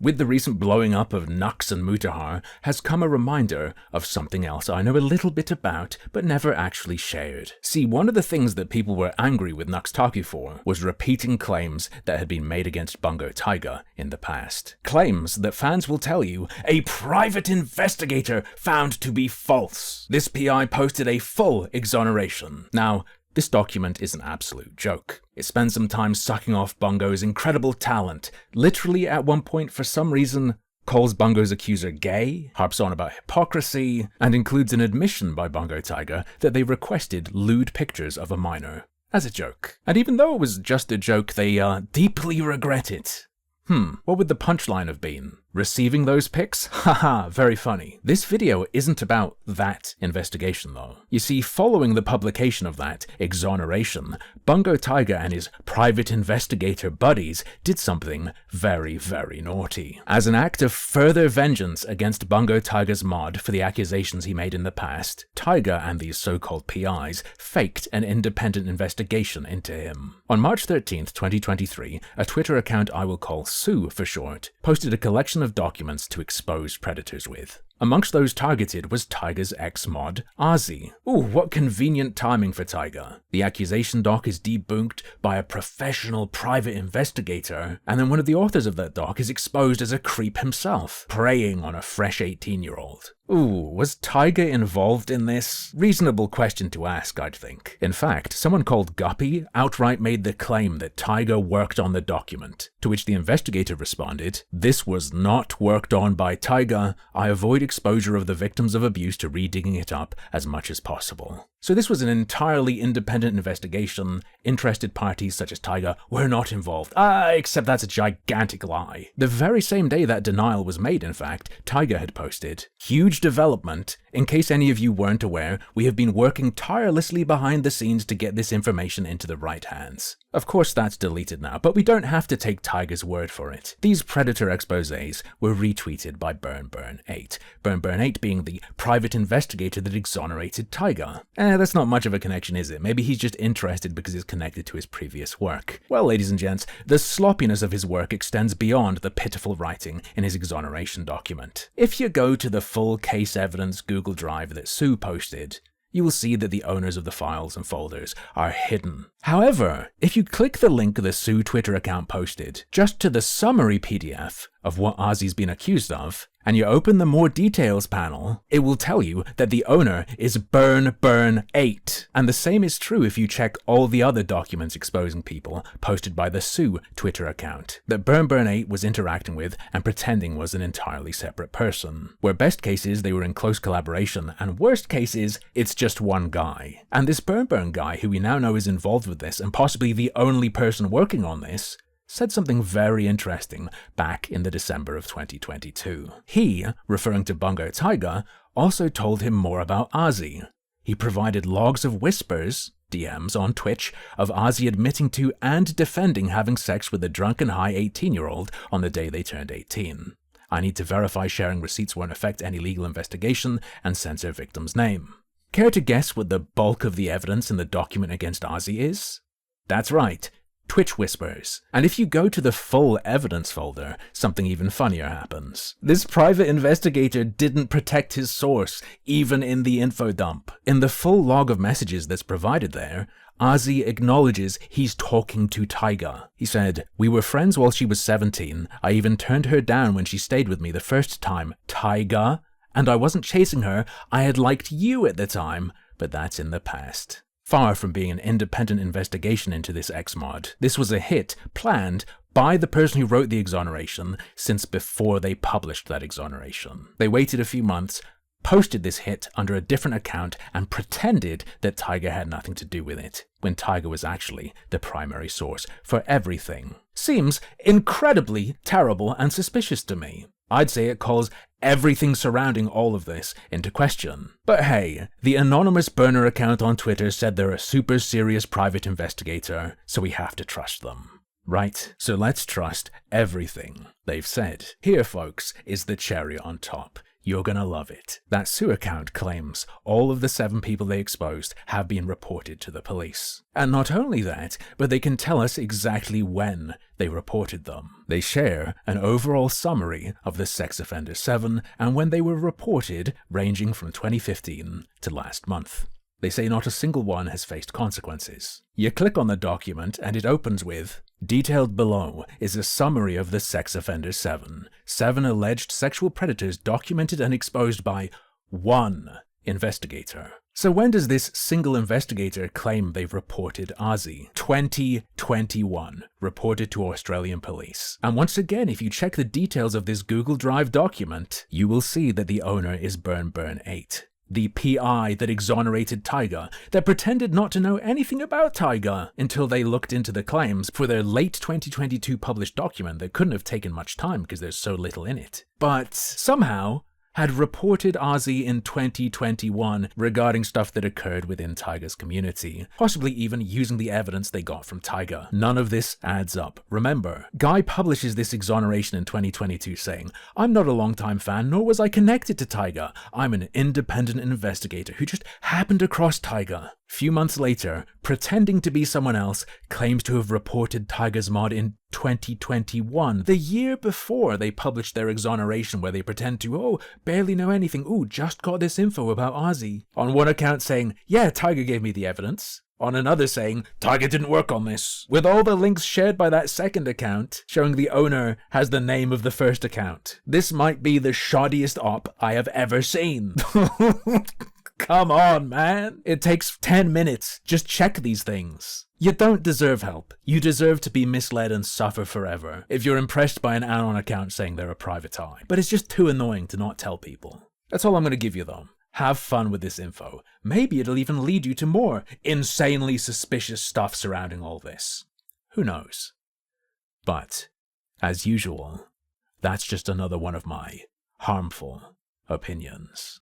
With the recent blowing up of Nux and Mutahar has come a reminder of something else I know a little bit about, but never actually shared. See, one of the things that people were angry with Nuxtaki for was repeating claims that had been made against Bungo Taiga in the past. Claims that fans will tell you a private investigator found to be false. This PI posted a full exoneration. Now, this document is an absolute joke. It spends some time sucking off Bungo's incredible talent, literally at one point for some reason calls Bungo's accuser gay, harps on about hypocrisy, and includes an admission by Bungo Taiga that they requested lewd pictures of a minor, as a joke. And even though it was just a joke, they deeply regret it. What would the punchline have been? Receiving those pics? Haha, very funny. This video isn't about that investigation though. You see, following the publication of that exoneration, Bungo Taiga and his private investigator buddies did something very, very naughty. As an act of further vengeance against Bungo Taiga's mod for the accusations he made in the past, Taiga and these so-called PIs faked an independent investigation into him. On March 13th, 2023, a Twitter account I will call Sue for short, posted a collection of documents to expose predators with. Amongst those targeted was Taiga's ex-mod, Ozzy. Ooh, what convenient timing for Taiga. The accusation doc is debunked by a professional private investigator, and then one of the authors of that doc is exposed as a creep himself, preying on a fresh 18-year-old. Ooh, was Taiga involved in this? Reasonable question to ask, I'd think. In fact, someone called Guppy outright made the claim that Taiga worked on the document, to which the investigator responded, "This was not worked on by Taiga. I avoid exposure of the victims of abuse to redigging it up as much as possible." So this was an entirely independent investigation. Interested parties such as Taiga were not involved. Except that's a gigantic lie. The very same day that denial was made, in fact, Taiga had posted, "Huge development. In case any of you weren't aware, we have been working tirelessly behind the scenes to get this information into the right hands." Of course that's deleted now, but we don't have to take Taiga's word for it. These Predator exposés were retweeted by Burn8. Burn8 being the private investigator that exonerated Taiga. That's not much of a connection, is it? Maybe he's just interested because it's connected to his previous work. Well, ladies and gents, the sloppiness of his work extends beyond the pitiful writing in his exoneration document. If you go to the full case evidence Google Drive that Sue posted, you will see that the owners of the files and folders are hidden. However, if you click the link the Sue Twitter account posted, just to the summary PDF of what Ozzy's been accused of, and you open the more details panel, it will tell you that the owner is Burn8. And the same is true if you check all the other documents exposing people posted by the Sue Twitter account that Burn8 was interacting with and pretending was an entirely separate person. Where best case is they were in close collaboration, and worst case is it's just one guy. And this Burn guy, who we now know is involved with this and possibly the only person working on this, said something very interesting back in the December of 2022. He, referring to Bungo Taiga, also told him more about Ozzy. He provided logs of whispers, DMs on Twitch, of Ozzy admitting to and defending having sex with a drunken high 18-year-old on the day they turned 18. I need to verify sharing receipts won't affect any legal investigation and censor victim's name. Care to guess what the bulk of the evidence in the document against Ozzy is? That's right. Twitch whispers. And if you go to the full evidence folder, something even funnier happens. This private investigator didn't protect his source, even in the info dump. In the full log of messages that's provided there, Ozzy acknowledges he's talking to Taiga. He said, "We were friends while she was 17. I even turned her down when she stayed with me the first time. Taiga? And I wasn't chasing her. I had liked you at the time, but that's in the past." Far from being an independent investigation into this ex-mod, this was a hit planned by the person who wrote the exoneration since before they published that exoneration. They waited a few months, posted this hit under a different account, and pretended that Taiga had nothing to do with it, when Taiga was actually the primary source for everything. Seems incredibly terrible and suspicious to me. I'd say it calls everything surrounding all of this into question. But hey, the anonymous burner account on Twitter said they're a super serious private investigator, so we have to trust them. Right, so let's trust everything they've said. Here, folks, is the cherry on top. You're gonna love it. That Sue account claims all of the 7 people they exposed have been reported to the police. And not only that, but they can tell us exactly when they reported them. They share an overall summary of the sex offender 7 and when they were reported, ranging from 2015 to last month. They say not a single one has faced consequences. You click on the document and it opens with, detailed below is a summary of the sex offender 7. 7 alleged sexual predators documented and exposed by 1 investigator. So when does this single investigator claim they've reported Ozzy? 2021, reported to Australian police. And once again, if you check the details of this Google Drive document, you will see that the owner is Burn8. The PI that exonerated Taiga, that pretended not to know anything about Taiga until they looked into the claims for their late 2022 published document that couldn't have taken much time because there's so little in it. But somehow had reported Ozzy in 2021 regarding stuff that occurred within Taiga's community, possibly even using the evidence they got from Taiga. None of this adds up. Remember, Guy publishes this exoneration in 2022 saying, I'm not a longtime fan, nor was I connected to Taiga. I'm an independent investigator who just happened across Taiga. Few months later, pretending to be someone else, claims to have reported Taiga's mod in 2021, the year before they published their exoneration where they pretend to, barely know anything, just got this info about Ozzy. On one account saying, yeah, Taiga gave me the evidence. On another saying, Taiga didn't work on this. With all the links shared by that second account, showing the owner has the name of the first account. This might be the shoddiest op I have ever seen. Come on, man. It takes 10 minutes. Just check these things. You don't deserve help. You deserve to be misled and suffer forever if you're impressed by an anon account saying they're a private eye. But it's just too annoying to not tell people. That's all I'm going to give you though. Have fun with this info. Maybe it'll even lead you to more insanely suspicious stuff surrounding all this. Who knows? But, as usual, that's just another one of my harmful opinions.